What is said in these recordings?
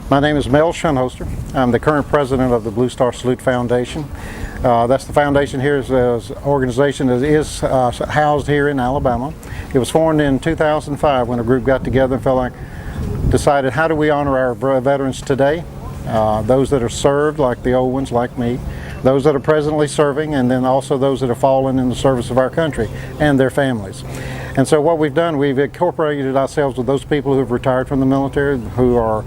My name is Mel Shunholster. I'm the current president of the Blue Star Salute Foundation. That's the foundation here is an organization that is housed here in Alabama. It was formed in 2005 when a group got together and decided how do we honor our veterans today, those that are served, like the old ones like me, those that are presently serving, and then also those that have fallen in the service of our country and their families. And so what we've done, we've incorporated ourselves with those people who have retired from the military, who are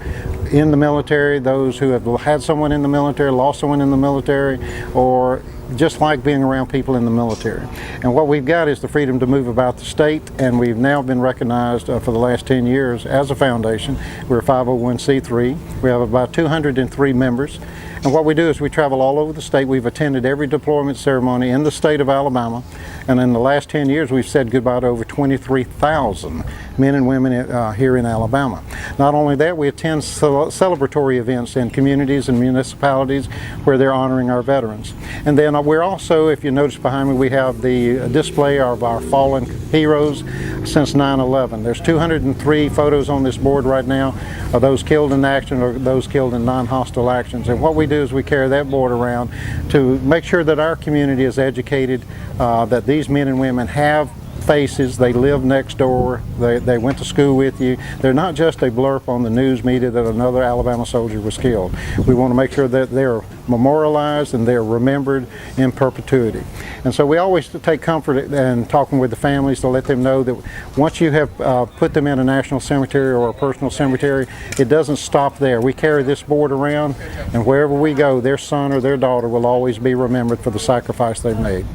in the military, those who have had someone in the military, lost someone in the military, or just like being around people in the military. And what we've got is the freedom to move about the state, and we've now been recognized for the last 10 years as a foundation. We're a 501c3. We have about 203 members. And what we do is we travel all over the state. We've attended every deployment ceremony in the state of Alabama. And in the last 10 years, we've said goodbye to over 23,000 men and women here in Alabama. Not only that, we attend celebratory events in communities and municipalities where they're honoring our veterans. And then we're also, if you notice behind me, we have the display of our fallen heroes since 9/11. There's 203 photos on this board right now of those killed in action or those killed in non-hostile actions. And what we do is we carry that board around to make sure that our community is educated, that these men and women have faces, they live next door, they went to school with you. They're not just a blurb on the news media that another Alabama soldier was killed. We want to make sure that they're memorialized and they're remembered in perpetuity. And so we always take comfort in talking with the families to let them know that once you have put them in a national cemetery or a personal cemetery, it doesn't stop there. We carry this board around, and wherever we go, their son or their daughter will always be remembered for the sacrifice they've made.